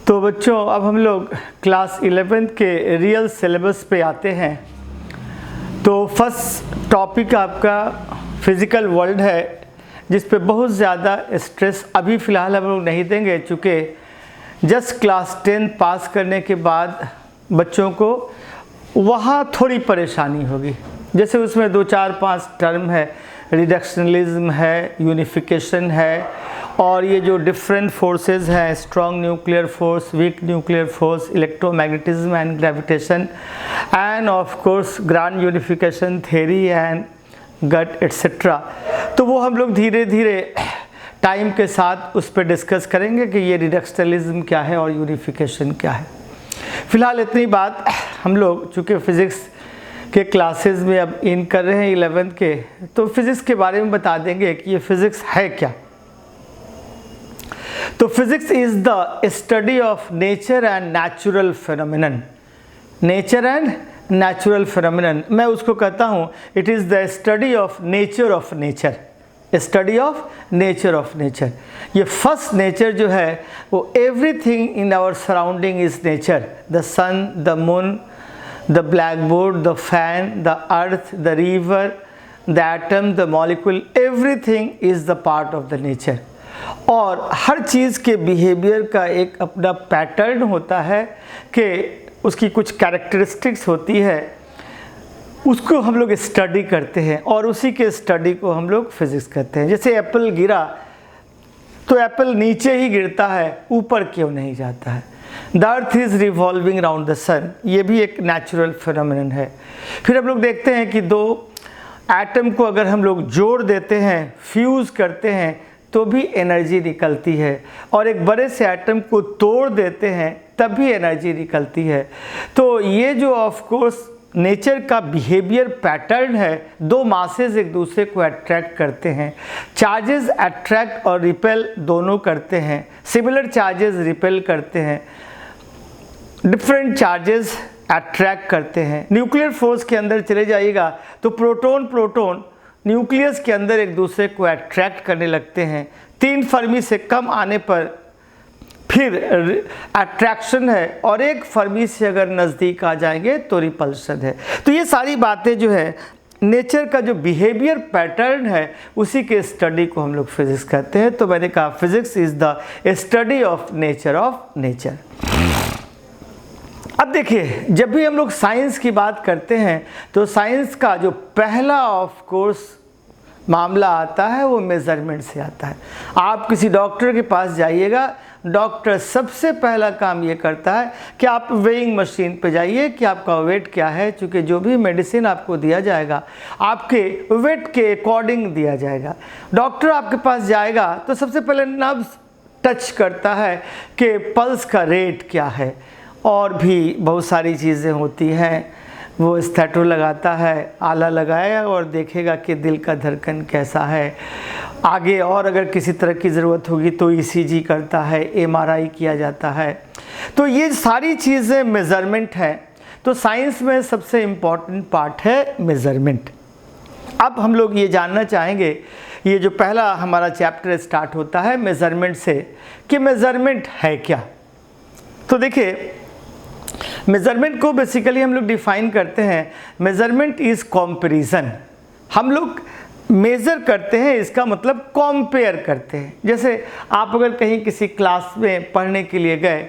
तो बच्चों, अब हम लोग क्लास 11th के रियल सिलेबस पे आते हैं। तो फर्स्ट टॉपिक आपका फिज़िकल वर्ल्ड है, जिस पे बहुत ज़्यादा स्ट्रेस अभी फ़िलहाल हम लोग नहीं देंगे, चूँकि जस्ट क्लास 10 पास करने के बाद बच्चों को वहाँ थोड़ी परेशानी होगी। जैसे उसमें 2, 4, 5 टर्म है, रिडक्शनलिज्म है, यूनिफिकेशन है, और ये जो डिफरेंट फोर्सेस हैं, strong nuclear force, weak nuclear force, electromagnetism and gravitation, and of course grand unification theory and GUT etcetera. तो वो हम लोग धीरे धीरे टाइम के साथ उस पर डिस्कस करेंगे कि ये रिडक्शनलिज्म क्या है और यूनिफिकेशन क्या है। फ़िलहाल इतनी बात हम लोग, चूँकि फ़िज़िक्स के क्लासेस में अब इन कर रहे हैं 11th के, तो फिज़िक्स के बारे में बता देंगे कि ये फ़िज़िक्स है क्या। तो physics is the study of nature and natural phenomenon. Nature and natural phenomenon, मैं उसको कहता हूँ it is the study of nature, study of nature. ये फर्स्ट नेचर जो है वो everything in our surrounding is nature. The sun, the moon, the blackboard, the fan, the earth, the river, the atom, the molecule, everything is the part of the nature. और हर चीज़ के behaviour का एक अपना pattern होता है कि उसकी कुछ कैरेक्टरिस्टिक्स होती है, उसको हम लोग स्टडी करते हैं और उसी के स्टडी को हम लोग फिज़िक्स कहते हैं। जैसे एप्पल गिरा तो एप्पल नीचे ही गिरता है, ऊपर क्यों नहीं जाता है। The earth is revolving round the sun, ये भी एक नेचुरल फिनोमिनन है। फिर हम लोग देखते हैं कि दो एटम को अगर हम लोग जोड़ देते हैं, फ्यूज़ करते हैं, तो भी एनर्जी निकलती है, और एक बड़े से एटम को तोड़ देते हैं तब भी एनर्जी निकलती है। तो ये जो ऑफ कोर्स नेचर का बिहेवियर पैटर्न है, दो मासेस एक दूसरे को अट्रैक्ट करते हैं। चार्जेस अट्रैक्ट और रिपेल दोनों करते हैं, सिमिलर चार्जेस रिपेल करते हैं, डिफरेंट चार्जेस अट्रैक्ट करते हैं। न्यूक्लियर फोर्स के अंदर चले जाइएगा तो प्रोटॉन न्यूक्लियस के अंदर एक दूसरे को अट्रैक्ट करने लगते हैं। 3 फर्मी से कम आने पर फिर अट्रैक्शन है, और 1 फर्मी से अगर नज़दीक आ जाएंगे तो रिपल्शन है। तो ये सारी बातें जो है नेचर का जो बिहेवियर पैटर्न है, उसी के स्टडी को हम लोग फिज़िक्स कहते हैं। तो मैंने कहा physics is the study of nature. अब देखिए, जब भी हम लोग साइंस की बात करते हैं तो साइंस का जो पहला ऑफ कोर्स मामला आता है वो मेज़रमेंट से आता है। आप किसी डॉक्टर के पास जाइएगा, डॉक्टर सबसे पहला काम ये करता है कि आप वेइंग मशीन पे जाइए कि आपका वेट क्या है, क्योंकि जो भी मेडिसिन आपको दिया जाएगा आपके वेट के अकॉर्डिंग दिया जाएगा। डॉक्टर आपके पास जाएगा तो सबसे पहले नब्ज टच करता है कि पल्स का रेट क्या है, और भी बहुत सारी चीज़ें होती हैं। वो स्टैटो लगाता है, आला लगाएगा और देखेगा कि दिल का धड़कन कैसा है। आगे और अगर किसी तरह की ज़रूरत होगी तो ईसीजी करता है, एमआरआई किया जाता है। तो ये सारी चीज़ें मेज़रमेंट हैं। तो साइंस में सबसे इम्पॉर्टेंट पार्ट है मेज़रमेंट। अब हम लोग ये जानना चाहेंगे, ये जो पहला हमारा चैप्टर स्टार्ट होता है मेज़रमेंट से, कि मेज़रमेंट है क्या। तो देखिए, मेज़रमेंट को बेसिकली हम लोग डिफ़ाइन करते हैं, मेज़रमेंट इज़ कंपैरिजन। हम लोग मेज़र करते हैं, इसका मतलब कंपेयर करते हैं। जैसे आप अगर कहीं किसी क्लास में पढ़ने के लिए गए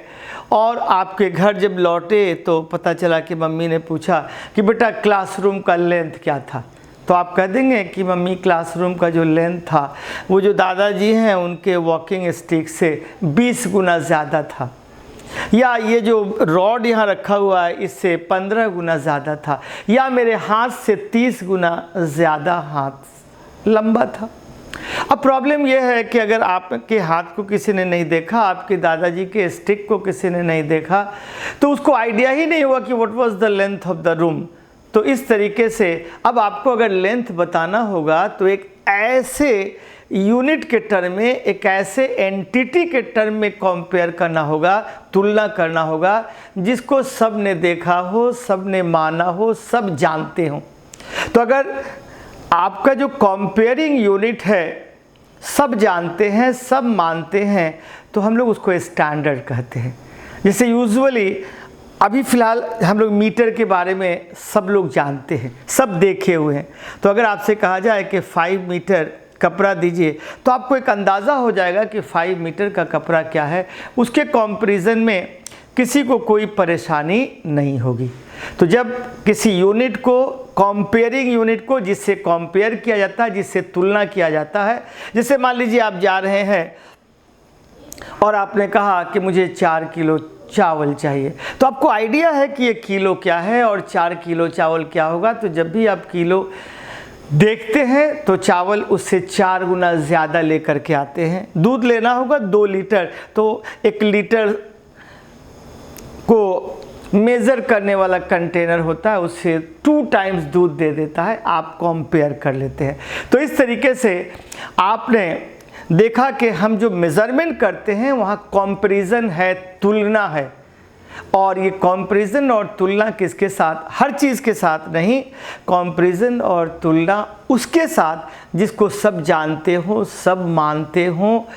और आपके घर जब लौटे तो पता चला कि मम्मी ने पूछा कि बेटा क्लासरूम का लेंथ क्या था, तो आप कह देंगे कि मम्मी क्लासरूम का जो लेंथ था वो जो दादाजी हैं उनके वॉकिंग स्टिक से 20 गुना ज़्यादा था, या ये जो रॉड यहाँ रखा हुआ है इससे 15 गुना ज़्यादा था, या मेरे हाथ से 30 गुना ज़्यादा हाथ लंबा था। अब प्रॉब्लम यह है कि अगर आपके हाथ को किसी ने नहीं देखा, आपके दादाजी के स्टिक को किसी ने नहीं देखा, तो उसको आइडिया ही नहीं हुआ कि what was the length of the room. तो इस तरीके से अब आपको अगर लेंथ बताना होगा तो एक ऐसे यूनिट के टर्म में, एक ऐसे एंटिटी के टर्म में कंपेयर करना होगा, तुलना करना होगा, जिसको सब ने देखा हो, सब ने माना हो, सब जानते हो। तो अगर आपका जो कंपेयरिंग यूनिट है सब जानते हैं, सब मानते हैं, तो हम लोग उसको स्टैंडर्ड कहते हैं। जैसे यूजुअली अभी फ़िलहाल हम लोग मीटर के बारे में सब लोग जानते हैं, सब देखे हुए हैं। तो अगर आपसे कहा जाए कि 5 मीटर कपड़ा दीजिए तो आपको एक अंदाज़ा हो जाएगा कि 5 मीटर का कपड़ा क्या है। उसके कंपैरिजन में किसी को कोई परेशानी नहीं होगी। तो जब किसी यूनिट को, कंपेयरिंग यूनिट को, जिससे कंपेयर किया जाता है, जिससे तुलना किया जाता है, जैसे मान लीजिए आप जा रहे हैं और आपने कहा कि मुझे 4 किलो चावल चाहिए, तो आपको आइडिया है कि ये किलो क्या है और 4 किलो चावल क्या होगा। तो जब भी आप किलो देखते हैं तो चावल उससे 4 गुना ज़्यादा लेकर के आते हैं। दूध लेना होगा 2 लीटर, तो 1 लीटर को मेज़र करने वाला कंटेनर होता है, उससे 2 टाइम्स दूध दे देता है। आप कंपेयर कर लेते हैं। तो इस तरीके से आपने देखा कि हम जो मेज़रमेंट करते हैं वहाँ कंपैरिजन है, तुलना है। और ये कंपैरिजन और तुलना किसके साथ? हर चीज़ के साथ नहीं, कंपैरिजन और तुलना उसके साथ जिसको सब जानते हो, सब मानते हो,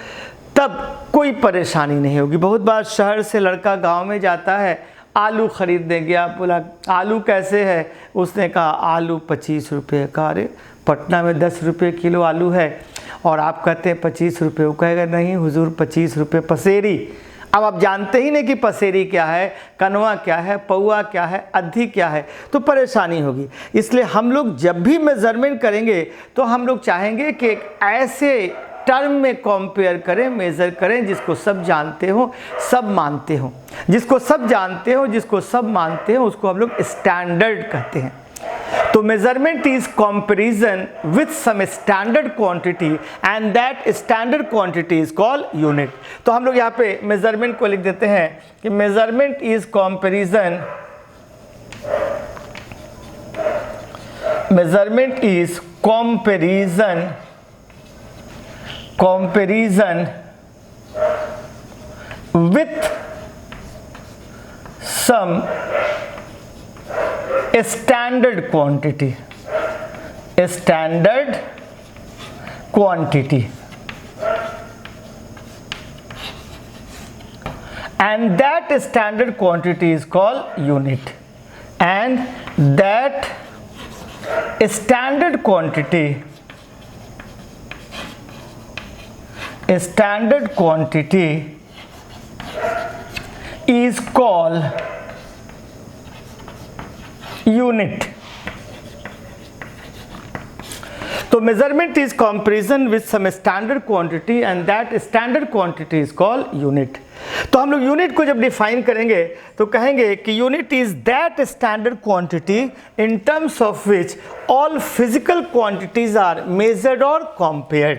तब कोई परेशानी नहीं होगी। बहुत बार शहर से लड़का गांव में जाता है, आलू खरीदने गया, बोला आलू कैसे है? उसने कहा आलू 25 रुपये का। अरे पटना में 10 रुपये किलो आलू है और आप कहते हैं 25 रुपये। वो कहेगा नहीं हुजूर 25 रुपये पसेरी। अब आप जानते ही नहीं कि पसेरी क्या है, कनवा क्या है, पौआ क्या है, अद्धी क्या है, तो परेशानी होगी। इसलिए हम लोग जब भी मेज़रमेंट करेंगे तो हम लोग चाहेंगे कि एक ऐसे टर्म में कंपेयर करें, मेज़र करें जिसको सब जानते हो, सब मानते हो। जिसको सब जानते हो, जिसको सब मानते हो, उसको हम लोग स्टैंडर्ड कहते हैं। तो measurement is comparison with some standard quantity and that standard quantity is called unit. तो हम लोग यहाँ पे मेजरमेंट को लिख देते हैं कि measurement is comparison, measurement is comparison with some standard quantity, and that standard quantity is called unit, and that standard quantity is called unit. तो measurement is comparison with some standard quantity and that standard quantity is called unit. तो हम लोग unit को जब define करेंगे तो कहेंगे कि unit is that standard quantity in terms of which all physical quantities are measured और compared.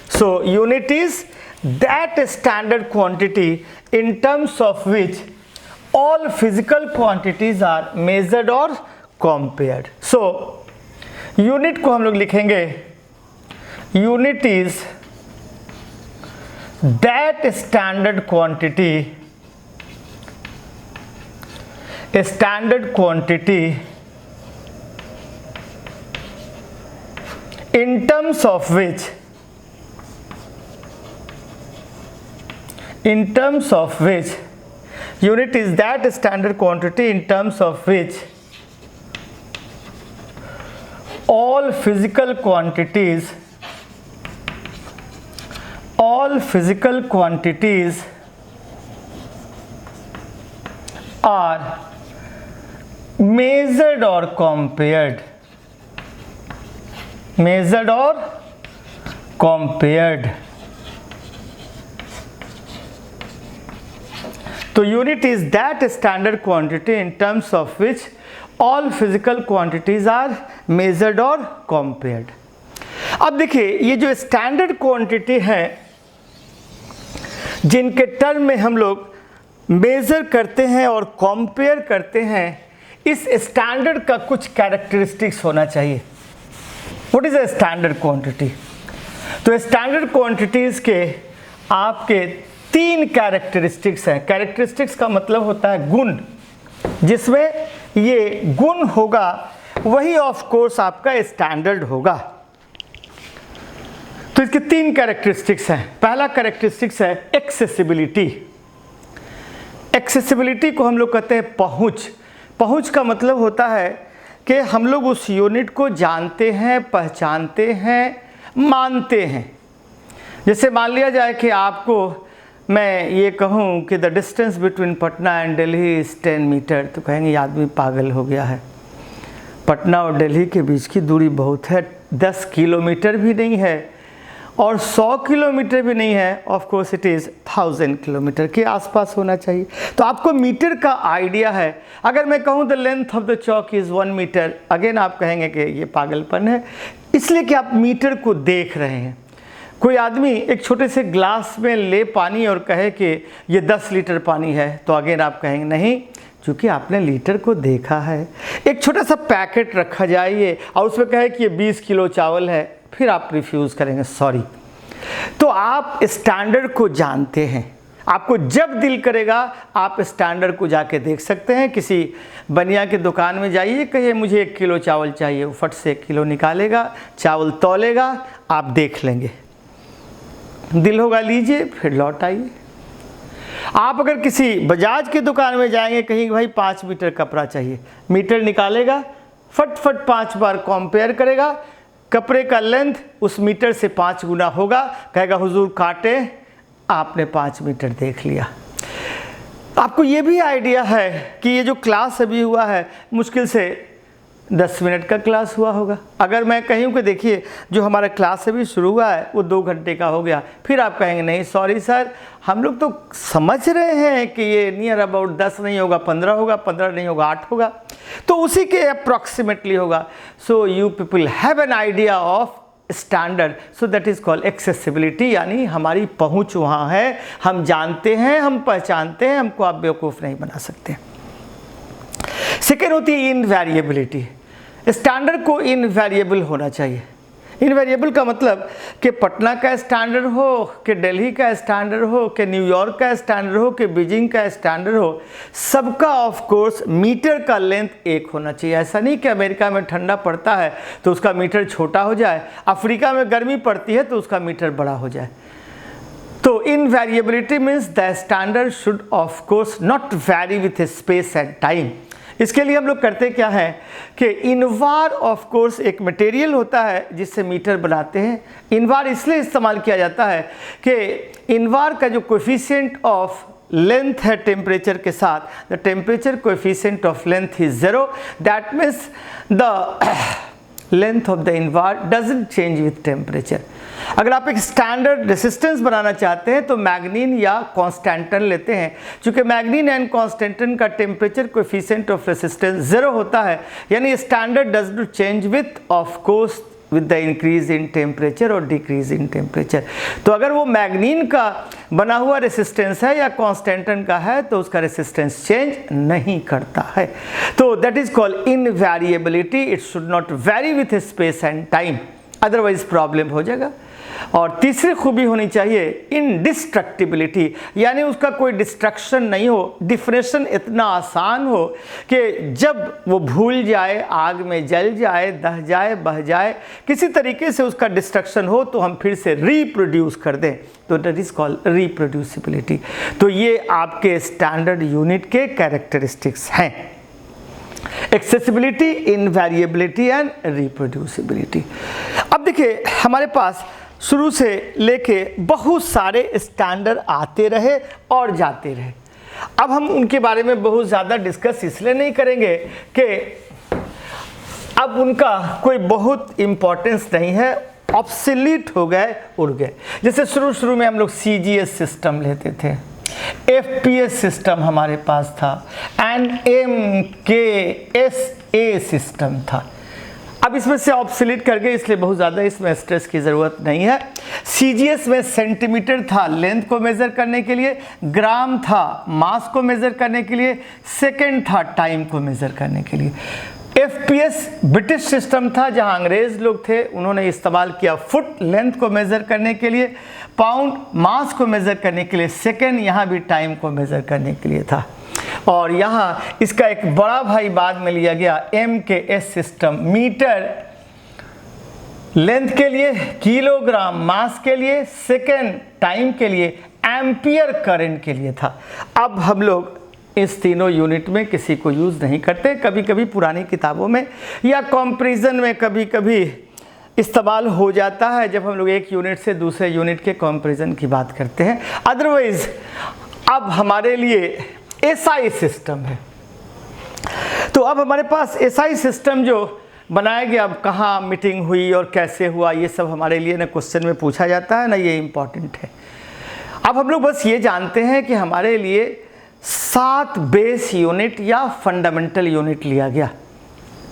So unit is that standard quantity in terms of which all physical quantities are measured or compared. So unit को हम लोग लिखेंगे, unit is that standard quantity in terms of which unit is that standard quantity in terms of which all physical quantities are measured or compared. तो unit is that standard quantity in terms of which all physical quantities are measured और compared. अब देखिए ये जो standard quantity है जिनके term में हम लोग मेजर करते हैं और कंपेयर करते हैं, इस स्टैंडर्ड का कुछ कैरेक्टरिस्टिक्स होना चाहिए। What is a standard quantity? तो स्टैंडर्ड क्वांटिटीज के आपके 3 कैरेक्टरिस्टिक्स हैं। कैरेक्टरिस्टिक्स का मतलब होता है गुण, जिसमें ये गुण होगा वही ऑफ कोर्स आपका स्टैंडर्ड होगा। तो इसके 3 कैरेक्टरिस्टिक्स हैं। पहला कैरेक्टरिस्टिक्स है एक्सेसिबिलिटी। एक्सेसिबिलिटी को हम लोग कहते हैं पहुंच। पहुंच का मतलब होता है कि हम लोग उस यूनिट को जानते हैं, पहचानते हैं, मानते हैं। जैसे मान लिया जाए कि आपको मैं ये कहूँ कि the distance between Patna and Delhi is 10 metre, तो कहेंगे ये आदमी पागल हो गया है। पटना और दिल्ली के बीच की दूरी बहुत है, 10 किलोमीटर भी नहीं है और 100 किलोमीटर भी नहीं है। Of course it is 1000 kilometre के आसपास होना चाहिए। तो आपको मीटर का आइडिया है। अगर मैं कहूँ the length of the chalk is 1 metre, again आप कहेंगे कि ये पागलपन है, इसलिए कि आप मीटर को देख रहे हैं। कोई आदमी एक छोटे से ग्लास में ले पानी और कहे कि ये 10 लीटर पानी है, तो अगेन आप कहेंगे नहीं, क्योंकि आपने लीटर को देखा है। एक छोटा सा पैकेट रखा जाइए और उसमें कहे कि ये 20 किलो चावल है, फिर आप रिफ्यूज़ करेंगे सॉरी। तो आप स्टैंडर्ड को जानते हैं। आपको जब दिल करेगा आप स्टैंडर्ड को जाके देख सकते हैं। किसी बनिया की दुकान में जाइए, कहिए मुझे 1 किलो चावल चाहिए, वो फट से 1 किलो निकालेगा, चावल तौलेगा, आप देख लेंगे, दिल होगा लीजिए, फिर लौट आइए। आप अगर किसी बजाज की दुकान में जाएंगे, कहीं भाई 5 मीटर कपड़ा चाहिए, मीटर निकालेगा, फट 5 बार कंपेयर करेगा, कपड़े का लेंथ उस मीटर से 5 गुना होगा, कहेगा हुजूर काटे, आपने 5 मीटर देख लिया। आपको ये भी आइडिया है कि ये जो क्लास अभी हुआ है मुश्किल से 10 मिनट का क्लास हुआ होगा। अगर मैं कहूँ कि देखिए जो हमारा क्लास अभी शुरू हुआ है वो 2 घंटे का हो गया, फिर आप कहेंगे नहीं सॉरी सर, हम लोग तो समझ रहे हैं कि ये नियर अबाउट 10 नहीं होगा, 15 होगा, 15 नहीं होगा, 8 होगा, तो उसी के अप्रॉक्सीमेटली होगा। So you people have an idea of standard, so that is called accessibility, यानी हमारी पहुँच वहाँ है, हम जानते हैं, हम पहचानते हैं, हमको आप बेवकूफ़ नहीं बना सकते। सेकेंड होती है इनवेरिएबिलिटी। स्टैंडर्ड को इनवेरिएबल होना चाहिए। इनवेरिएबल का मतलब कि पटना का स्टैंडर्ड हो, कि दिल्ली का स्टैंडर्ड हो, कि न्यूयॉर्क का स्टैंडर्ड हो, कि बीजिंग का स्टैंडर्ड हो, सबका ऑफ कोर्स मीटर का लेंथ एक होना चाहिए। ऐसा नहीं कि अमेरिका में ठंडा पड़ता है तो उसका मीटर छोटा हो जाए, अफ्रीका में गर्मी पड़ती है तो उसका मीटर बड़ा हो जाए। तो invariability means the standard should of course not vary with space and time. इसके लिए हम लोग करते क्या है कि इनवार ऑफ कोर्स एक मटेरियल होता है जिससे मीटर बनाते हैं। इनवार इसलिए इस्तेमाल किया जाता है कि इनवार का जो कोएफिशिएंट ऑफ लेंथ है टेम्परेचर के साथ, the temperature coefficient of length is 0, that means the length of the Invar doesn't change with temperature. अगर आप एक स्टैंडर्ड रेसिस्टेंस बनाना चाहते हैं तो मैग्नीन या कॉन्स्टेंटन लेते हैं। चूंकि मैग्नीन एंड कॉन्स्टेंटन का टेम्परेचर कोएफिशिएंट ऑफ रेसिस्टेंस 0 होता है, यानी standard does not change width of course with the increase in temperature और डिक्रीज इन टेम्परेचर। तो अगर वो मैग्नीन का बना हुआ रेसिस्टेंस है या कॉन्स्टेंटन का है तो उसका रेसिस्टेंस चेंज नहीं करता है। तो that is called invariability. It should not vary with space and time, otherwise problem हो जाएगा। और तीसरी खूबी होनी चाहिए इनडिस्ट्रक्टिबिलिटी, यानी उसका कोई डिस्ट्रक्शन नहीं हो, डिफरेशन इतना आसान हो कि जब वो भूल जाए, आग में जल जाए, दह जाए, बह जाए, किसी तरीके से उसका डिस्ट्रक्शन हो तो हम फिर से रिप्रोड्यूस कर दें, तो दैट इज कॉल्ड रिप्रोड्यूसिबिलिटी। तो ये आपके स्टैंडर्ड यूनिट के कैरेक्टरिस्टिक्स हैं, एक्सेसिबिलिटी, इनवेरिएबिलिटी एंड रिप्रोड्यूसिबिलिटी। अब देखिए हमारे पास शुरू से लेके बहुत सारे स्टैंडर्ड आते रहे और जाते रहे। अब हम उनके बारे में बहुत ज़्यादा डिस्कस इसलिए नहीं करेंगे कि अब उनका कोई बहुत इम्पोर्टेंस नहीं है, ऑब्सोलीट हो गए, उड़ गए। जैसे शुरू में हम लोग CGS सिस्टम लेते थे, FPS सिस्टम हमारे पास था, एंड MKSA सिस्टम था। अब इसमें से ऑब्सोलीट कर गए, इसलिए बहुत ज़्यादा इसमें स्ट्रेस की ज़रूरत नहीं है। CGS में सेंटीमीटर था लेंथ को मेज़र करने के लिए, ग्राम था मास को मेज़र करने के लिए, सेकंड था टाइम को मेज़र करने के लिए। FPS ब्रिटिश सिस्टम था, जहां अंग्रेज लोग थे, उन्होंने इस्तेमाल किया फुट लेंथ को मेज़र करने के लिए, पाउंड मास को मेज़र करने के लिए, सेकंड यहाँ भी टाइम को मेज़र करने के लिए था। और यहाँ इसका एक बड़ा भाई बाद में लिया गया MKS सिस्टम, मीटर लेंथ के लिए किलोग्राम, मास के लिए सेकेंड, टाइम के लिए एम्पियर, करंट के लिए था। अब हम लोग इस तीनों यूनिट में किसी को यूज़ नहीं करते। कभी कभी पुरानी किताबों में या कंपैरिजन में कभी कभी इस्तेमाल हो जाता है जब हम लोग एक यूनिट से दूसरे यूनिट के कंपैरिजन की बात करते हैं। अदरवाइज अब हमारे लिए एसआई सिस्टम है। तो अब हमारे पास एसआई सिस्टम जो बनाया गया, अब कहाँ मीटिंग हुई और कैसे हुआ, ये सब हमारे लिए ना क्वेश्चन में पूछा जाता है ना, ये इम्पॉर्टेंट है। अब हम लोग बस ये जानते हैं कि हमारे लिए 7 बेस यूनिट या फंडामेंटल यूनिट लिया गया।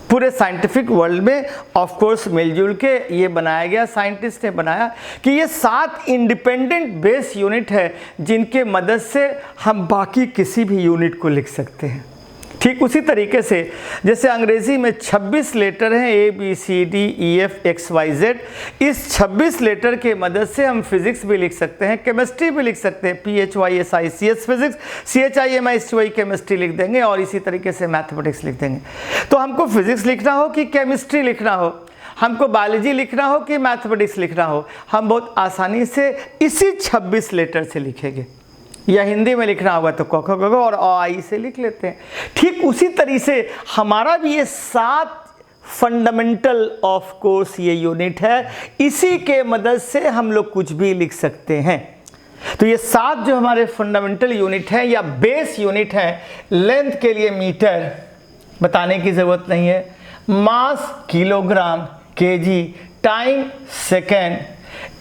पूरे साइंटिफिक वर्ल्ड में ऑफ कोर्स मिलजुल के ये बनाया गया, साइंटिस्ट ने बनाया कि ये 7 इंडिपेंडेंट बेस यूनिट है जिनके मदद से हम बाकी किसी भी यूनिट को लिख सकते हैं। ठीक उसी तरीके से जैसे अंग्रेजी में 26 लेटर हैं, ABCDEF XYZ, इस 26 लेटर के मदद से हम फिजिक्स भी लिख सकते हैं, केमिस्ट्री भी लिख सकते हैं, PHYSICS फिजिक्स, CHIMISTY केमिस्ट्री लिख देंगे और इसी तरीके से मैथमेटिक्स लिख देंगे। तो हमको फिजिक्स लिखना हो कि केमिस्ट्री लिखना हो, हमको बायोलॉजी लिखना हो कि मैथमेटिक्स लिखना हो, हम बहुत आसानी से इसी 26 लेटर से लिखेंगे। या हिंदी में लिखना होगा तो क ख ग घ और अ आई से लिख लेते हैं। ठीक उसी तरीके से हमारा भी ये 7 फंडामेंटल ऑफ कोर्स ये यूनिट है, इसी के मदद से हम लोग कुछ भी लिख सकते हैं। तो ये 7 जो हमारे फंडामेंटल यूनिट हैं या बेस यूनिट हैं, लेंथ के लिए मीटर, बताने की ज़रूरत नहीं है, mass kilogram, KG, time second,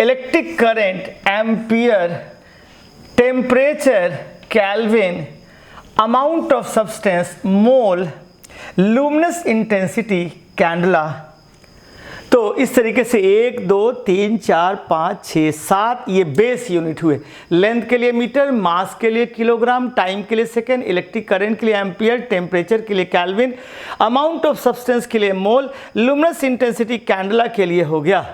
electric current ampere, temperature kelvin, amount of substance mole, luminous intensity candela. तो इस तरीके से 1 2 3 4 5 6 7 ये बेस यूनिट हुए। लेंथ के लिए मीटर, मास के लिए किलोग्राम, टाइम के लिए सेकेंड, इलेक्ट्रिक करंट के लिए एम्पियर, टेम्परेचर के लिए केल्विन, अमाउंट ऑफ सब्सटेंस के लिए मोल, लुमिनस इंटेंसिटी कैंडला के लिए हो गया।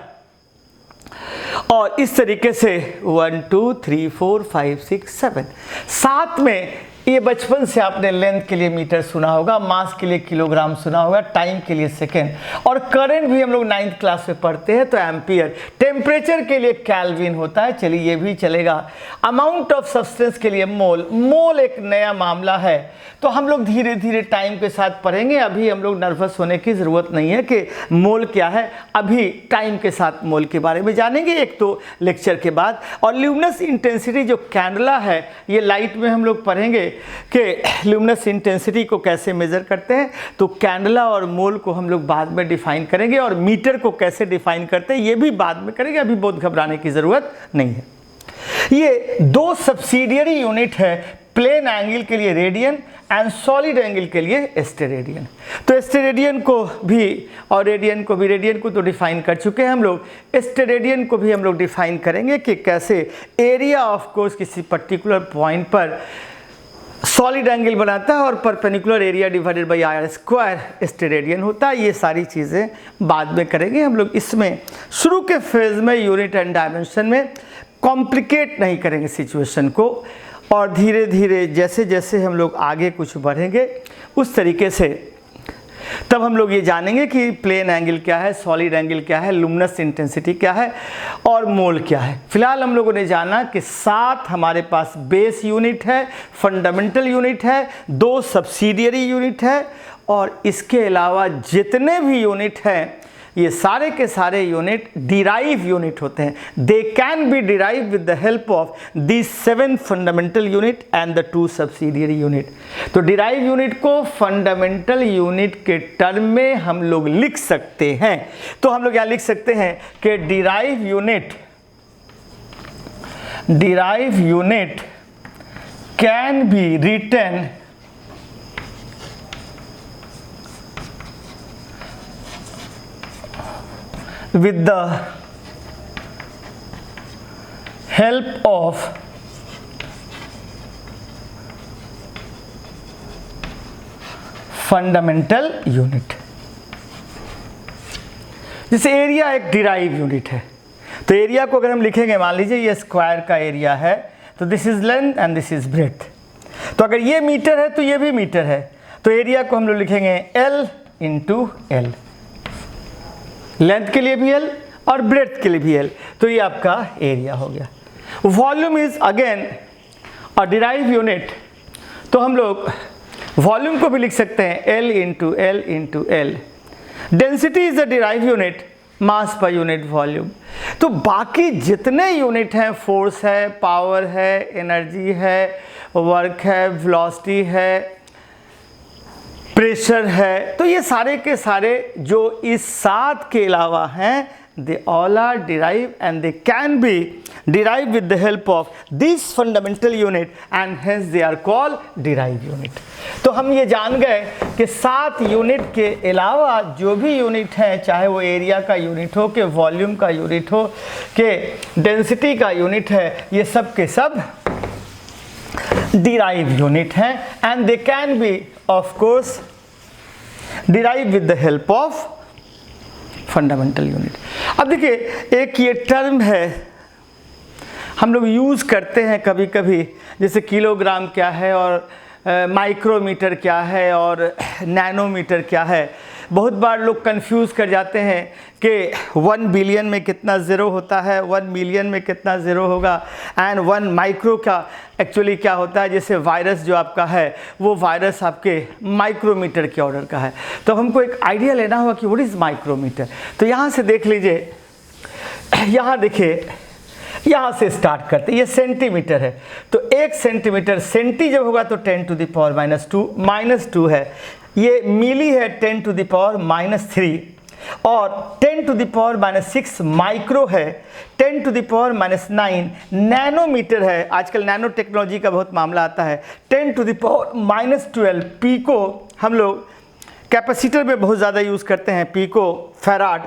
और इस तरीके से 1 2 3 4 5 6 7 7 में ये बचपन से आपने लेंथ के लिए मीटर सुना होगा, मास के लिए किलोग्राम सुना होगा, टाइम के लिए सेकेंड, और करंट भी हम लोग 9th क्लास में पढ़ते हैं तो एम्पियर, टेम्परेचर के लिए केल्विन होता है, चलिए ये भी चलेगा। अमाउंट ऑफ सब्सटेंस के लिए मोल, मोल एक नया मामला है तो हम लोग धीरे धीरे टाइम के साथ पढ़ेंगे, अभी हम लोग नर्वस होने की ज़रूरत नहीं है कि मोल क्या है, अभी टाइम के साथ मोल के बारे में जानेंगे एक तो लेक्चर के बाद। और ल्यूमिनस इंटेंसिटी जो कैंडला है, ये लाइट में हम लोग पढ़ेंगे कि ल्यूमिनस इंटेंसिटी को कैसे मेज़र करते हैं, तो कैंडला और मोल को हम लोग बाद में डिफाइन करेंगे और मीटर को कैसे डिफाइन करते हैं ये भी बाद में करेंगे, अभी बहुत घबराने की ज़रूरत नहीं है। ये 2 सब्सिडियरी यूनिट है, प्लेन एंगल के लिए रेडियन एंड सॉलिड एंगल के लिए स्टेरेडियन। तो स्टेरेडियन को भी और रेडियन को भी, रेडियन को तो डिफाइन कर चुके हैं हम लोग, स्टेरेडियन को भी हम लोग डिफाइन करेंगे कि कैसे एरिया ऑफ कोर्स किसी पर्टिकुलर पॉइंट पर सॉलिड एंगल बनाता है और perpendicular area divided by r square steradian होता है। ये सारी चीज़ें बाद में करेंगे हम लोग, इसमें शुरू के फेज में यूनिट एंड डायमेंशन में कॉम्प्लिकेट नहीं करेंगे सिचुएशन को, और धीरे धीरे जैसे जैसे हम लोग आगे कुछ बढ़ेंगे उस तरीके से तब हम लोग ये जानेंगे कि प्लेन एंगल क्या है, सॉलिड एंगल क्या है, लुमिनस इंटेंसिटी क्या है और मोल क्या है। फिलहाल हम लोगों ने जाना कि 7 हमारे पास बेस यूनिट है, फंडामेंटल यूनिट है, 2 सब्सिडियरी यूनिट है, और इसके अलावा जितने भी यूनिट हैं ये सारे के सारे यूनिट डिराइव यूनिट होते हैं। They can be derive with the help of the 7 fundamental unit and the 2 subsidiary unit. तो डिराइव यूनिट को फंडामेंटल यूनिट के टर्म में हम लोग लिख सकते हैं। तो हम लोग यहाँ लिख सकते हैं कि derive unit can be written with the help of fundamental unit. जैसे एरिया एक डिराइव यूनिट है, तो एरिया को अगर हम लिखेंगे, मान लीजिए ये स्क्वायर का एरिया है, तो this is length and this is breadth. तो अगर ये मीटर है तो ये भी मीटर है, तो एरिया को हम लोग लिखेंगे L × L। लेंथ के लिए भी L और ब्रेड्थ के लिए भी L, तो ये आपका एरिया हो गया। Volume is again a derive unit, तो हम लोग वॉल्यूम को भी लिख सकते हैं L into L into L. Density is a derive unit, mass per unit volume. तो बाकी जितने यूनिट हैं, फोर्स है, पावर है, एनर्जी है, वर्क है, वेलोसिटी है, प्रेशर है, तो ये सारे के सारे जो इस 7 के अलावा हैं, they all are derived and they can be derived with the help of this fundamental unit and hence they are called derived unit। तो हम ये जान गए कि 7 यूनिट के अलावा जो भी यूनिट हैं, चाहे वो एरिया का यूनिट हो, कि वॉल्यूम का यूनिट हो, कि डेंसिटी का यूनिट है, ये सब के सब derived यूनिट हैं and they can be of course derived with the help of fundamental unit. अब देखिए, एक ये टर्म है हम लोग यूज़ करते हैं कभी कभी, जैसे किलोग्राम क्या है और माइक्रोमीटर क्या है और नैनोमीटर क्या है। बहुत बार लोग कंफ्यूज कर जाते हैं कि 1 बिलियन में कितना ज़ीरो होता है, 1 मिलियन में कितना ज़ीरो होगा, एंड 1 माइक्रो का एक्चुअली क्या होता है। जैसे वायरस जो आपका है, वो वायरस आपके माइक्रोमीटर के ऑर्डर का है। तो हमको एक आइडिया लेना होगा कि व्हाट इज़ माइक्रोमीटर। तो यहाँ से देख लीजिए, यहाँ देखिए, यहाँ से स्टार्ट करते, ये सेंटीमीटर है, तो 1 सेंटीमीटर, सेंटी जब होगा तो 10 टू द पावर -2 है। ये मिली है 10 टू द पावर -3, और 10 टू द पावर -6 माइक्रो है, 10 टू द पावर -9 नैनोमीटर है। आजकल नैनो टेक्नोलॉजी का बहुत मामला आता है। 10 टू द पावर -12 पीको, हम लोग कैपेसिटर में बहुत ज़्यादा यूज़ करते हैं, pico farad.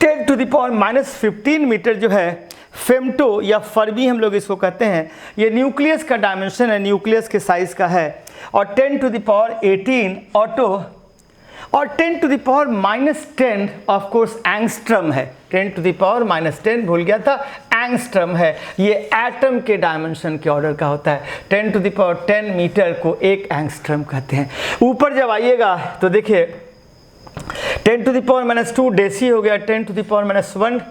10 to the power -15 metre जो है फेम्टो या फर्मी हम लोग इसको कहते हैं। ये न्यूक्लियस का डायमेंशन है, न्यूक्लियस के साइज़ का है। और 10 टू द पावर 18 ऑटो, और 10 to the power -10 of course angstrom है। 10 टू द पावर -10 भूल गया था, एंगस्ट्रम है। ये एटम के डायमेंशन के ऑर्डर का होता है। 10 टू द पावर 10 मीटर को 1 एंगस्ट्रम कहते हैं। ऊपर जब आइएगा तो देखिए, 10 टू द पावर -2 डेसी हो गया, 10 टू द पावर -1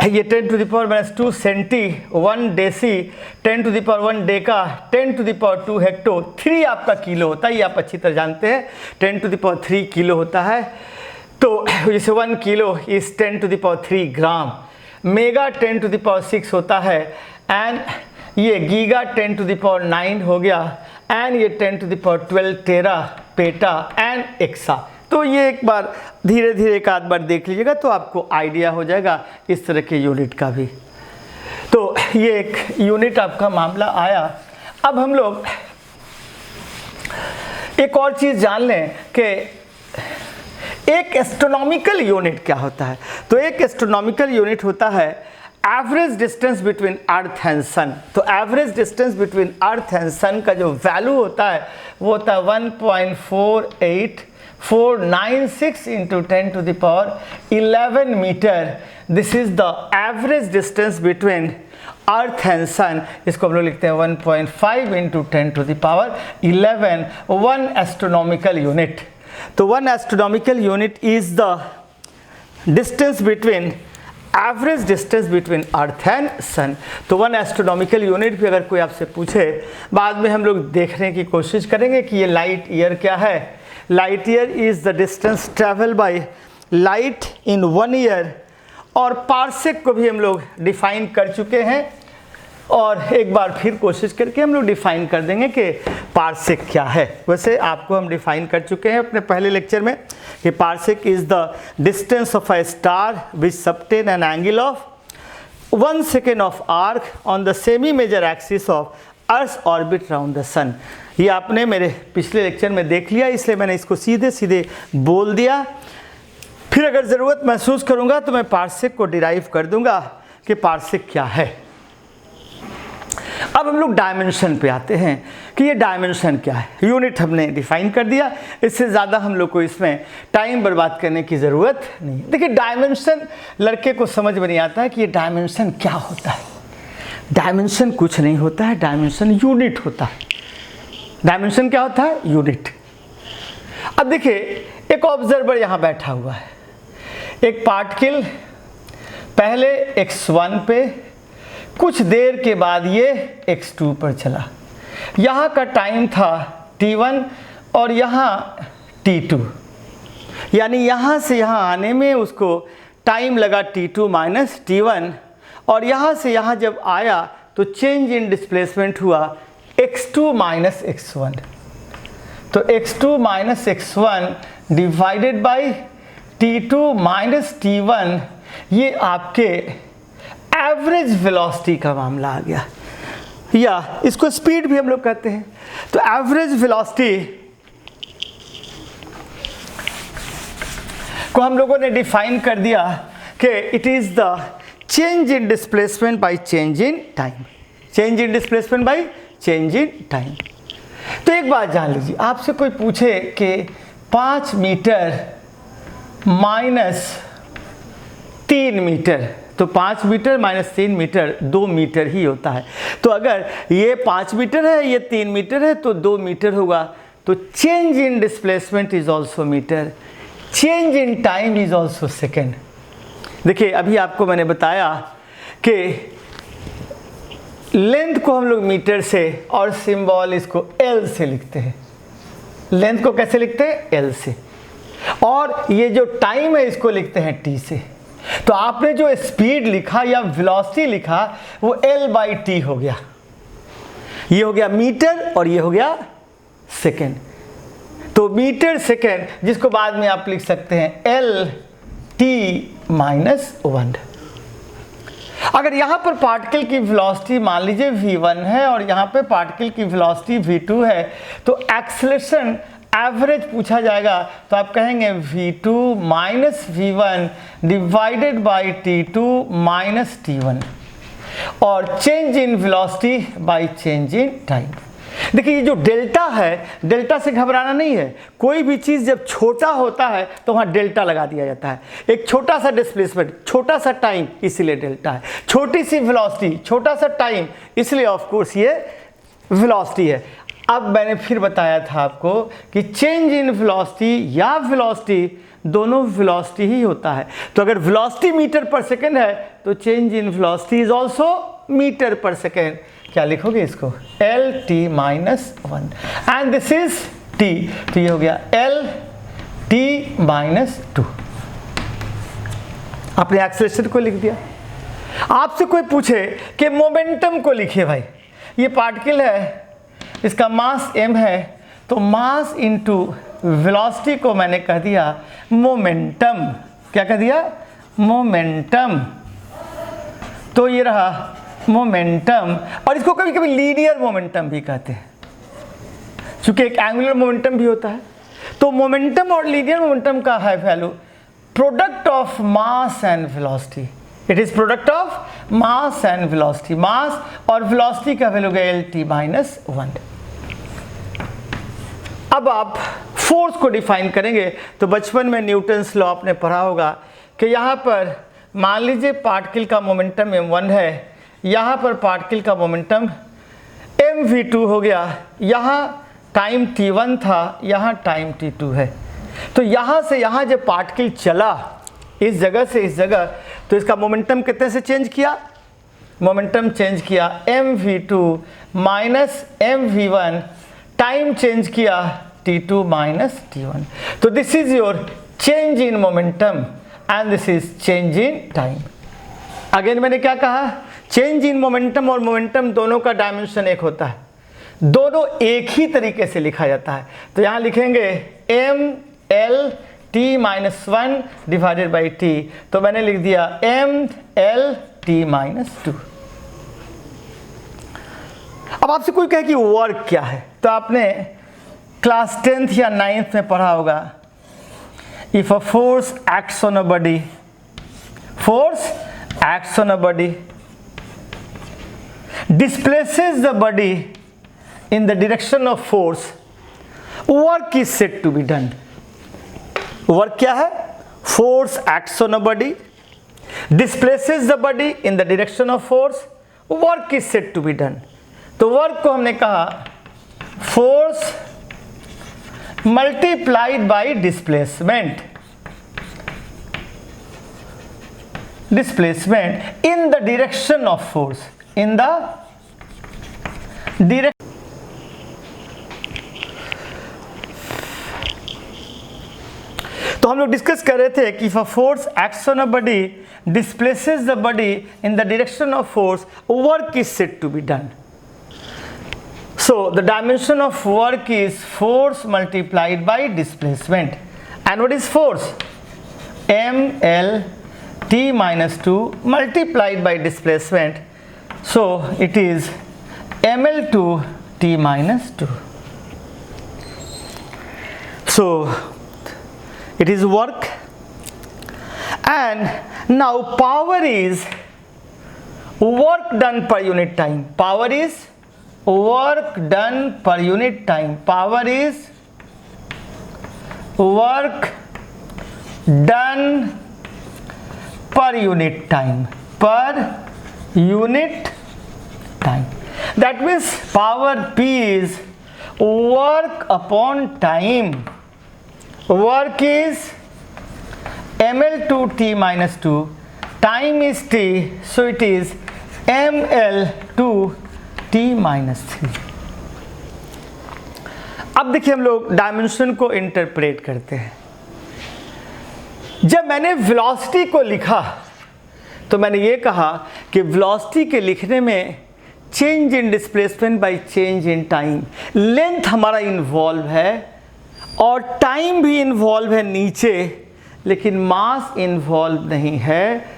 ये 10 to the power -2 centi, 1 deci, 10 to the power 1 deca, 10 to the power 2 hecto, 3 आपका किलो होता है, ये आप अच्छी तरह जानते हैं। 10 टू द पावर 3 किलो होता है। तो जैसे 1 kilo is 10 to the power 3 gram. Mega 10 to the power 6 होता है, एंड ये गीगा 10 टू द पावर 9 हो गया, एंड ये 10 to the power 12 tera, peta and exa. तो ये एक बार धीरे धीरे एक आध बार देख लीजिएगा तो आपको आइडिया हो जाएगा इस तरह के यूनिट का भी। तो ये एक यूनिट आपका मामला आया। अब हम लोग एक और चीज़ जान लें कि एक एस्ट्रोनॉमिकल यूनिट क्या होता है। तो एक एस्ट्रोनॉमिकल यूनिट होता है average distance between earth and sun. तो average distance between earth and sun का जो वैल्यू होता है वो होता है 1.48496 into 10 to the power 11 metre. This is the average distance between earth and sun. इसको हम लोग लिखते हैं 1.5 into 10 to the power 11, 1 astronomical unit. तो 1 astronomical unit is the distance between average distance between earth and sun. तो 1 astronomical unit भी अगर कोई आपसे पूछे, बाद में हम लोग देखने की कोशिश करेंगे कि ये लाइट ईयर क्या है। Light year is the distance travel by light in 1 year. और पार्सेक को भी हम लोग डिफाइन कर चुके हैं, और एक बार फिर कोशिश करके हम लोग डिफाइन कर देंगे कि पार्सेक क्या है। वैसे आपको हम डिफाइन कर चुके हैं अपने पहले लेक्चर में कि parsec is the distance of a star which subtend an angle of 1 second of arc on the semi major axis of earth orbit round the sun. ये आपने मेरे पिछले लेक्चर में देख लिया, इसलिए मैंने इसको सीधे सीधे बोल दिया। फिर अगर ज़रूरत महसूस करूँगा तो मैं पार्सेक को डिराइव कर दूंगा कि पार्सेक क्या है। अब हम लोग डायमेंशन पे आते हैं कि ये डायमेंशन क्या है। यूनिट हमने डिफाइन कर दिया, इससे ज़्यादा हम लोग को इसमें टाइम बर्बाद करने की ज़रूरत नहीं। देखिए, डायमेंशन लड़के को समझ में नहीं आता है कि ये डायमेंशन क्या होता है। डायमेंशन कुछ नहीं होता है, डायमेंशन यूनिट होता है। डायमेंशन क्या होता है? यूनिट। अब देखिए, एक ऑब्जर्वर यहाँ बैठा हुआ है, एक पार्टिकल पहले x1 पे, कुछ देर के बाद ये x2 पर चला। यहाँ का टाइम था t1 और यहाँ t2, यानी यहाँ से यहाँ आने में उसको टाइम लगा t2 माइनस t1, और यहाँ से यहाँ जब आया तो चेंज इन डिस्प्लेसमेंट हुआ x2 माइनस x1। तो x2 minus x1 divided by t2 minus t1, ये आपके एवरेज वेलोसिटी का मामला आ गया, या इसको स्पीड भी हम लोग कहते हैं। तो एवरेज वेलोसिटी को हम लोगों ने डिफाइन कर दिया कि it is the change in displacement bye change in time, change in displacement bye change in time. तो एक बात जान लीजिए, आपसे कोई पूछे कि 5 मीटर माइनस 3 मीटर, तो 5 मीटर माइनस 3 मीटर 2 मीटर ही होता है। तो अगर ये 5 मीटर है, ये 3 मीटर है, तो 2 मीटर होगा। तो change in displacement is also metre, change in time is also second. देखिए अभी आपको मैंने बताया कि लेंथ को हम लोग मीटर से और सिंबल इसको एल से लिखते हैं। लेंथ को कैसे लिखते हैं? एल से। और ये जो टाइम है इसको लिखते हैं टी से। तो आपने जो स्पीड लिखा या वेलोसिटी लिखा वो एल बाई टी हो गया। ये हो गया मीटर और ये हो गया सेकेंड। तो मीटर सेकेंड, जिसको बाद में आप लिख सकते हैं एल टी माइनस 1। अगर यहाँ पर पार्टिकल की वेलोसिटी मान लीजिए v1 है और यहाँ पे पार्टिकल की वेलोसिटी v2 है, तो एक्सेलरेशन एवरेज पूछा जाएगा तो आप कहेंगे v2 minus v1 divided by t2 minus t1, और change in velocity by change in time. देखिए ये जो डेल्टा है, डेल्टा से घबराना नहीं है। कोई भी चीज़ जब छोटा होता है तो वहाँ डेल्टा लगा दिया जाता है। एक छोटा सा डिस्प्लेसमेंट, छोटा सा टाइम, इसलिए डेल्टा है। छोटी सी वेलोसिटी, छोटा सा टाइम, इसलिए ऑफ कोर्स ये वेलोसिटी है। अब मैंने फिर बताया था आपको कि चेंज इन वेलोसिटी या वेलोसिटी दोनों वेलोसिटी ही होता है। तो अगर वेलोसिटी मीटर पर सेकेंड है तो change in velocity is also metre पर सेकेंड। क्या लिखोगे इसको? L T minus 1 and this is T, तो ये हो गया एल टी माइनस 2। आपने एक्सेलरेशन को लिख दिया। आपसे कोई पूछे कि मोमेंटम को लिखिए भाई, ये पार्टिकल है, इसका मास m है, तो मास इनटू वेलोसिटी को मैंने कह दिया मोमेंटम। क्या कह दिया? मोमेंटम। तो ये रहा मोमेंटम, और इसको कभी कभी लीनियर मोमेंटम भी कहते हैं, क्योंकि एक एंगुलर मोमेंटम भी होता है। तो मोमेंटम और लीनियर मोमेंटम का है value product of mass and velocity. It is product of mass and velocity. Mass और वेलोसिटी का वैल्यू है एल टी माइनस 1। अब आप फोर्स को डिफाइन करेंगे तो बचपन में न्यूटन्स लॉ आपने पढ़ा होगा कि यहाँ पर मान लीजिए पार्टिकल का मोमेंटम m1 है, यहाँ पर पार्टिकल का मोमेंटम mv2 हो गया, यहाँ टाइम t1 था, यहाँ टाइम t2 है। तो यहाँ से यहाँ जब पार्टिकल चला इस जगह से इस जगह, तो इसका मोमेंटम कितने से चेंज किया? मोमेंटम चेंज किया mv2 minus mv1, time change किया t2 माइनस t1। तो this is your change in momentum and this is change in time. Again मैंने क्या कहा? चेंज इन मोमेंटम और मोमेंटम दोनों का डायमेंशन एक होता है, दोनों एक ही तरीके से लिखा जाता है। तो यहाँ लिखेंगे m l t minus 1 divided by t, तो मैंने लिख दिया m l t माइनस 2। अब आपसे कोई कहे कि वर्क क्या है, तो आपने क्लास 10th या 9th में पढ़ा होगा, if a force acts on a body, force acts on a body, displaces the body in the direction of force, work is said to be done. Work क्या है? Force acts on a body, displaces the body in the direction of force, work is said to be done. तो work को हमने कहा force multiplied by displacement, displacement in the direction of force, in the direction. तो हम लोग discuss कर रहे थे कि if a force acts on a body displaces the body in the direction of force, work is said to be done. So the dimension of work is force multiplied by displacement. And what is force? ml t minus 2 multiplied by displacement. So it is ml2 t minus 2. So it is work, and now power is work done per unit time. Power is work done per unit time. Power is work done per unit time. Per unit time. That means power P is work upon time. Work is ml2 t minus 2, time is t, so it is ml2 t minus 3. अब देखिए हम लोग dimension को interpret करते हैं. जब मैंने velocity को लिखा तो मैंने ये कहा कि वेलोसिटी के लिखने में change in displacement bye change in time, length हमारा इन्वॉल्व है और टाइम भी इन्वॉल्व है नीचे, लेकिन मास इन्वॉल्व नहीं है.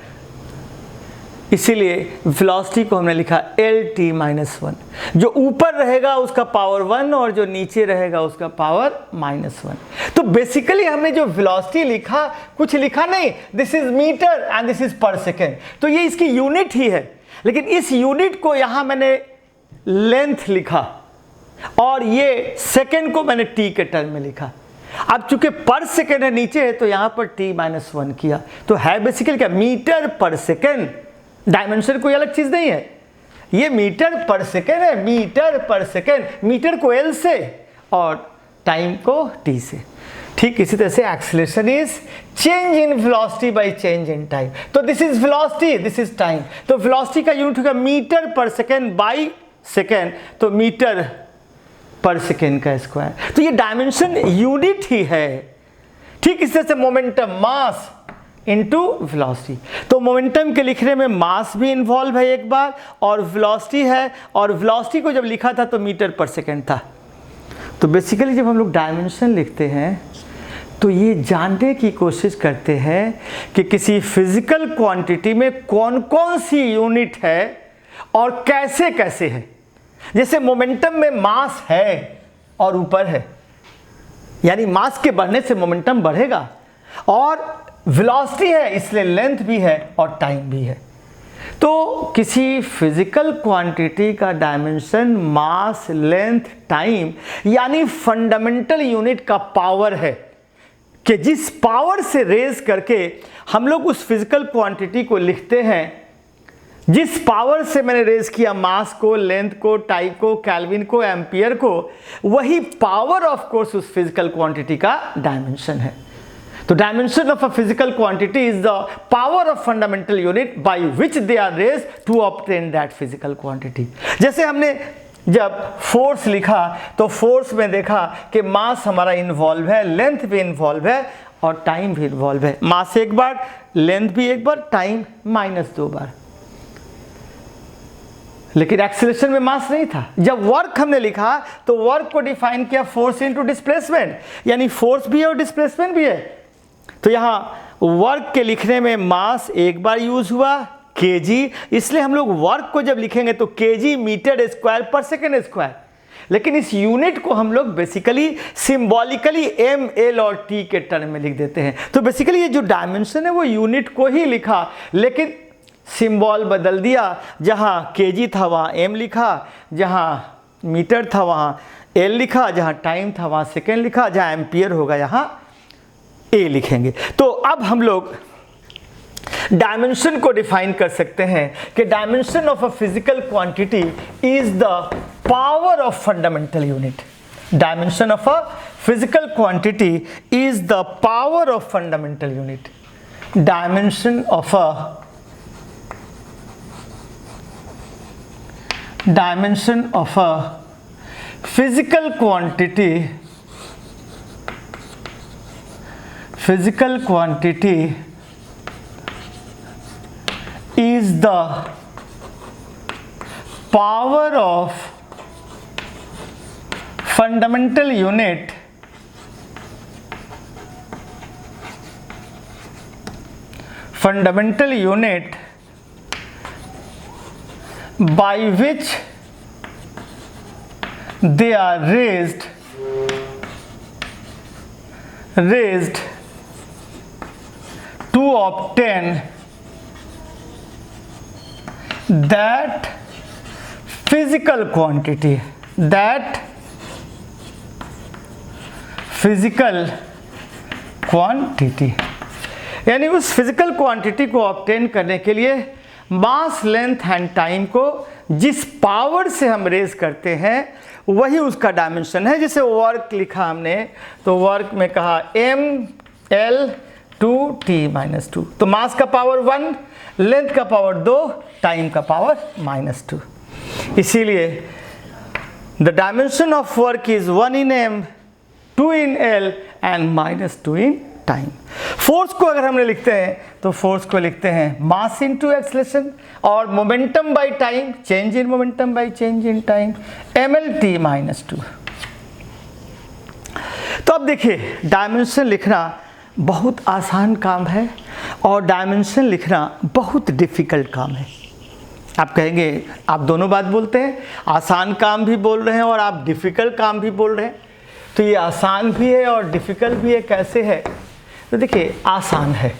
इसीलिए वेलोसिटी को हमने लिखा lt माइनस 1. जो ऊपर रहेगा उसका पावर 1 और जो नीचे रहेगा उसका पावर माइनस 1. तो बेसिकली हमने जो वेलोसिटी लिखा, कुछ लिखा नहीं, this is metre and this is per second. तो ये इसकी यूनिट ही है, लेकिन इस यूनिट को यहां मैंने लेंथ लिखा और ये सेकेंड को मैंने t के टर्म में लिखा. अब चूंकि पर सेकेंड है नीचे है तो यहां पर t माइनस 1 किया, तो है बेसिकली क्या, मीटर पर सेकेंड. डायमेंशन कोई अलग चीज नहीं है, ये मीटर पर सेकेंड है. मीटर पर सेकेंड, मीटर को l से और टाइम को t से. ठीक इसी तरह से acceleration is change in velocity by change in time. तो this is velocity, this is time. तो वेलोसिटी का यूनिट होगा मीटर पर सेकेंड बाय सेकेंड, तो मीटर पर सेकेंड का स्क्वायर. तो ये डायमेंशन यूनिट ही है. ठीक इस तरह से मोमेंटम, मास इनटू वेलोसिटी. तो मोमेंटम के लिखने में मास भी इन्वॉल्व है एक बार और वेलोसिटी है, और वेलोसिटी को जब लिखा था तो मीटर पर सेकेंड था. तो बेसिकली जब हम लोग डायमेंशन लिखते हैं तो ये जानने की कोशिश करते हैं कि किसी फिजिकल क्वांटिटी में कौन कौन सी यूनिट है और कैसे कैसे है. जैसे मोमेंटम में मास है और ऊपर है, यानी मास के बढ़ने से मोमेंटम बढ़ेगा, और वेलोसिटी है इसलिए लेंथ भी है और टाइम भी है. तो किसी फिजिकल क्वांटिटी का डायमेंशन मास, लेंथ, टाइम, यानी फंडामेंटल यूनिट का पावर है कि जिस पावर से रेज करके हम लोग उस फिजिकल क्वांटिटी को लिखते हैं. जिस पावर से मैंने रेज किया मास को, लेंथ को, टाइम को, केल्विन को, एम्पियर को, वही पावर ऑफ कोर्स उस फिजिकल क्वांटिटी का डायमेंशन है. तो dimension of a physical quantity is the power of fundamental unit by which they are raise to obtain that physical quantity. जैसे हमने जब फोर्स लिखा तो फोर्स में देखा कि मास हमारा इन्वॉल्व है, लेंथ भी इन्वॉल्व है और टाइम भी इन्वॉल्व है. मास एक बार, लेंथ भी एक बार, टाइम माइनस 2 बार. लेकिन एक्सीलरेशन में मास नहीं था. जब वर्क हमने लिखा तो वर्क को डिफाइन किया फोर्स इनटू डिस्प्लेसमेंट, यानी फोर्स भी है और डिस्प्लेसमेंट भी है. तो यहाँ वर्क के लिखने में मास एक बार यूज हुआ kg, इसलिए हम लोग वर्क को जब लिखेंगे तो kg मीटर स्क्वायर पर सेकेंड स्क्वायर. लेकिन इस यूनिट को हम लोग बेसिकली सिंबॉलिकली m, l और t के टर्म में लिख देते हैं. तो बेसिकली ये जो डायमेंशन है वो यूनिट को ही लिखा, लेकिन सिंबल बदल दिया. जहाँ kg था वहाँ m लिखा, जहाँ मीटर था वहाँ l लिखा, जहाँ टाइम था वहाँ सेकेंड लिखा, जहाँ एम्पियर होगा यहाँ a लिखेंगे. तो अब हम लोग डायमेंशन को डिफाइन कर सकते हैं कि dimension of a physical quantity is the power of fundamental unit. Dimension of a physical quantity is the power of fundamental unit. Dimension of a dimension of a physical quantity is the power of fundamental unit by which they are raised to obtain that physical quantity, यानी उस physical quantity को obtain करने के लिए मास, length and time को जिस power से हम रेज करते हैं वही उसका डायमेंशन है। जैसे वर्क लिखा हमने, तो वर्क में कहा ml/2t-2, तो मास का पावर 1, लेंथ का पावर 2, टाइम का पावर -2। इसीलिए the dimension of work is 1 in m, 2 in l and -2 in time. Force को अगर हमने लिखते हैं तो फोर्स को लिखते हैं मास इनटू एक्सेलरेशन, और momentum by time, change in momentum bye change in time, mlt-2। तो अब देखिए, डायमेंशन लिखना बहुत आसान काम है और डायमेंशन लिखना बहुत डिफिकल्ट काम है। आप कहेंगे आप दोनों बात बोलते हैं, आसान काम भी बोल रहे हैं और आप डिफिकल्ट काम भी बोल रहे हैं, तो ये आसान भी है और डिफिकल्ट भी है, कैसे है? तो देखिए, आसान है।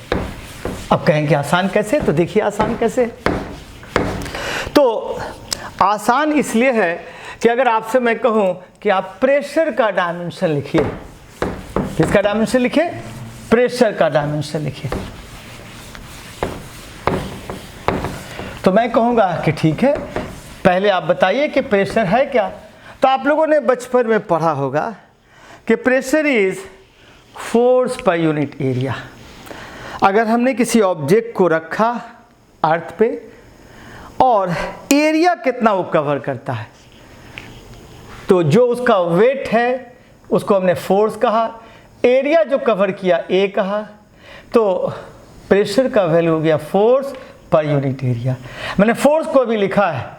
अब कहेंगे आसान कैसे, तो देखिए आसान कैसे। तो आसान इसलिए है कि अगर आपसे मैं कहूं कि आप प्रेशर का डायमेंशन लिखिए, किसका डायमेंशन लिखिए? प्रेशर का डायमेंशन लिखिए, तो मैं कहूंगा कि ठीक है, पहले आप बताइए कि प्रेशर है क्या। तो आप लोगों ने बचपन में पढ़ा होगा कि pressure is force per unit area. अगर हमने किसी ऑब्जेक्ट को रखा अर्थ पे और एरिया कितना वो कवर करता है, तो जो उसका वेट है उसको हमने फोर्स कहा, एरिया जो कवर किया ए कहा, तो प्रेशर का वैल्यू हो गया फोर्स पर यूनिट एरिया। मैंने फोर्स को भी लिखा है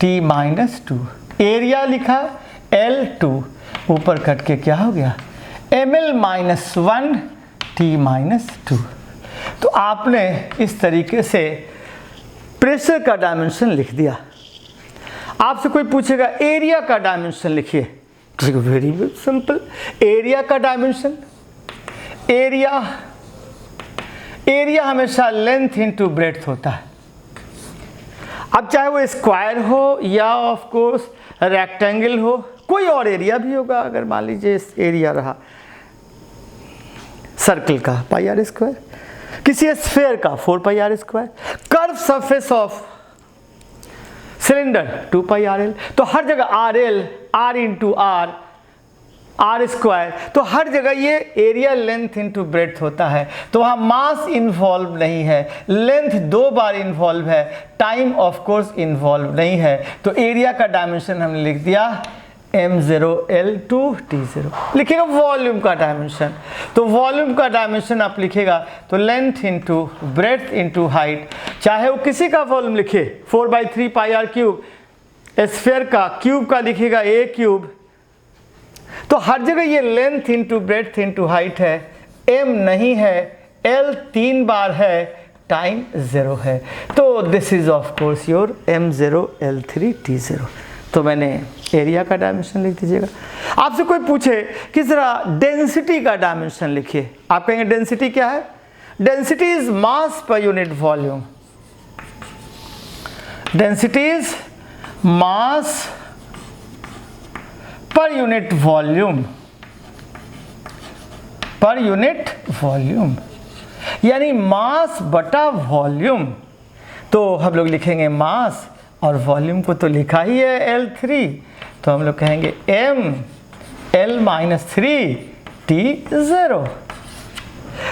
ml/t-2, एरिया लिखा L2, ऊपर कट के क्या हो गया ml-1t-2। तो आपने इस तरीके से प्रेशर का डायमेंशन लिख दिया। आपसे कोई पूछेगा एरिया का डायमेंशन लिखिए, वेरी सिंपल, एरिया का डायमेंशन, एरिया हमेशा लेंथ इनटू ब्रेड्थ होता है। अब चाहे वो स्क्वायर हो या ऑफ कोर्स रेक्टेंगल हो, कोई और एरिया भी होगा। अगर मान लीजिए एरिया रहा सर्कल का πr², किसी स्फीयर का 4πr², curve surface of cylinder 2πrl, तो हर जगह RL, R into R, R², तो हर जगह ये एरिया लेंथ इनटू ब्रेड्थ होता है। तो वहाँ मास इन्वॉल्व नहीं है, लेंथ 2 बार इन्वॉल्व है, टाइम ऑफ कोर्स इन्वॉल्व नहीं है। तो एरिया का डायमेंशन हमने लिख दिया m0l/t0। लिखिएगा वॉल्यूम का डायमेंशन, तो वॉल्यूम का डायमेंशन आप लिखेगा तो length into breadth into height, चाहे वो किसी का वॉल्यूम लिखे 4/3πr³, स्फीयर का क्यूब का लिखेगा a³, तो हर जगह ये length into breadth into height है, m नहीं है, l 3 बार है, टाइम 0 है। तो this is of course your m0l3t0। तो मैंने एरिया का डायमेंशन लिख दीजिएगा। आपसे कोई पूछे कि जरा डेंसिटी का डायमेंशन लिखिए, आप कहेंगे डेंसिटी क्या है? Density is mass per unit volume, density is mass per unit volume, यानी मास बटा वॉल्यूम। तो हम लोग लिखेंगे मास, और वॉल्यूम को तो लिखा ही है L3, तो हम लोग कहेंगे ml-3t0।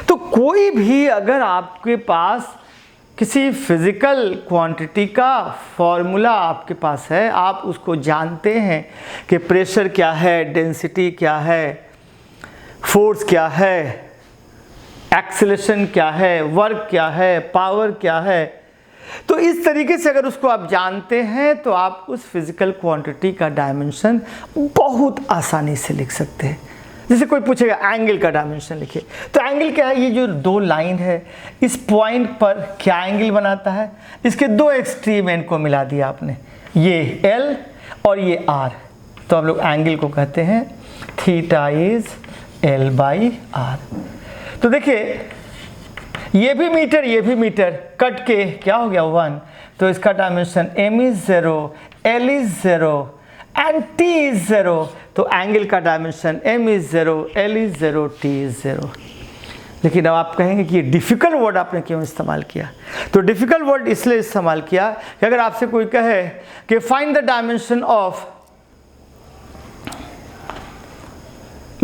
तो कोई भी अगर आपके पास किसी फिज़िकल क्वांटिटी का फॉर्मूला आपके पास है, आप उसको जानते हैं कि प्रेशर क्या है, डेंसिटी क्या है, फोर्स क्या है, एक्सेलरेशन क्या है, वर्क क्या है, पावर क्या है, तो इस तरीके से अगर उसको आप जानते हैं तो आप उस फिज़िकल क्वांटिटी का डायमेंशन बहुत आसानी से लिख सकते हैं। जैसे कोई पूछेगा एंगल का डायमेंशन लिखिए, तो एंगल क्या है? ये जो दो लाइन है, इस पॉइंट पर क्या एंगल बनाता है? इसके दो एक्सट्रीम एंड को मिला दिया आपने, ये L और ये R, तो हम लोग एंगल को कहते हैं थीटा इज L/R। तो देखिए ये भी मीटर, ये भी मीटर, कट के क्या हो गया 1, तो इसका dimension m is 0, L is 0 and T is 0, तो एंगल का dimension m is 0, L is 0, T is 0। लेकिन अब आप कहेंगे कि ये डिफ़िकल्ट वर्ड आपने क्यों इस्तेमाल किया? तो डिफ़िकल्ट वर्ड इसलिए इस्तेमाल किया कि अगर आपसे कोई कहे कि find the dimension of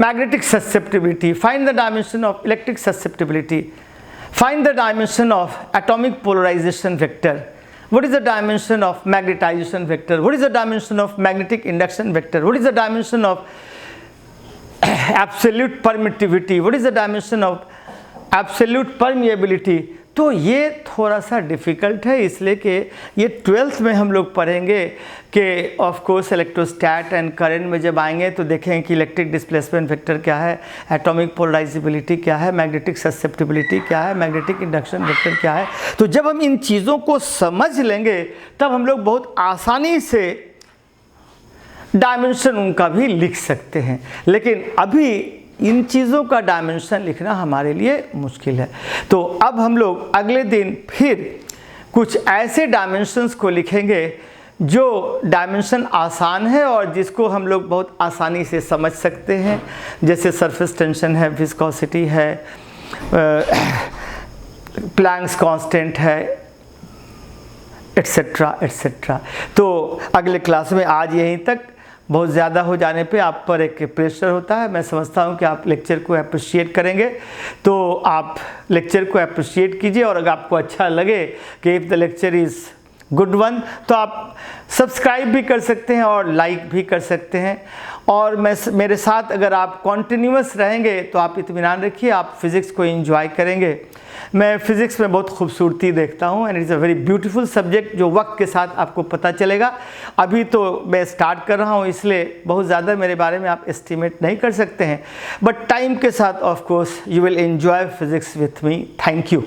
magnetic susceptibility, find the dimension of electric susceptibility, find the dimension of atomic polarization vector, what is the dimension of magnetization vector, what is the dimension of magnetic induction vector, what is the dimension of absolute permittivity, what is the dimension of absolute permeability, तो ये थोड़ा सा difficult है, इसलिए कि ये 12th में हम लोग पढ़ेंगे कि ऑफ कोर्स इलेक्ट्रोस्टैट एंड करंट में जब आएंगे तो देखेंगे कि इलेक्ट्रिक डिस्प्लेसमेंट वेक्टर क्या है, एटॉमिक पोलराइजेबिलिटी क्या है, मैग्नेटिक ससेप्टिबिलिटी क्या है, मैग्नेटिक इंडक्शन वेक्टर क्या है। तो जब हम इन चीज़ों को समझ लेंगे तब हम लोग बहुत आसानी से डायमेंशन उनका भी लिख सकते हैं, लेकिन अभी इन चीज़ों का डायमेंशन लिखना हमारे लिए मुश्किल है। तो अब हम लोग अगले दिन फिर कुछ ऐसे डायमेंशंस को लिखेंगे जो डायमेंशन आसान है और जिसको हम लोग बहुत आसानी से समझ सकते हैं, जैसे सरफेस टेंशन है, विस्कोसिटी है, प्लैंक्स कांस्टेंट है, एट्सेट्रा एट्सेट्रा। तो अगले क्लास में आज यहीं तक, बहुत ज़्यादा हो जाने पे आप पर एक प्रेशर होता है। मैं समझता हूँ कि आप लेक्चर को अप्रिशिएट करेंगे, तो आप लेक्चर को अप्रिशिएट कीजिए और अगर आपको अच्छा लगे कि if the lecture is good one तो आप सब्सक्राइब भी कर सकते हैं और लाइक भी कर सकते हैं। और मेरे साथ अगर आप कॉन्टिन्यूअस रहेंगे तो आप इत्मीनान रखिए, आप फिज़िक्स को एंजॉय करेंगे। मैं फ़िज़िक्स में बहुत खूबसूरती देखता हूँ and it's a very beautiful subject जो वक्त के साथ आपको पता चलेगा। अभी तो मैं स्टार्ट कर रहा हूँ इसलिए बहुत ज़्यादा मेरे बारे में आप एस्टिमेट नहीं कर सकते हैं, बट टाइम के साथ of course you will enjoy physics with me. Thank you.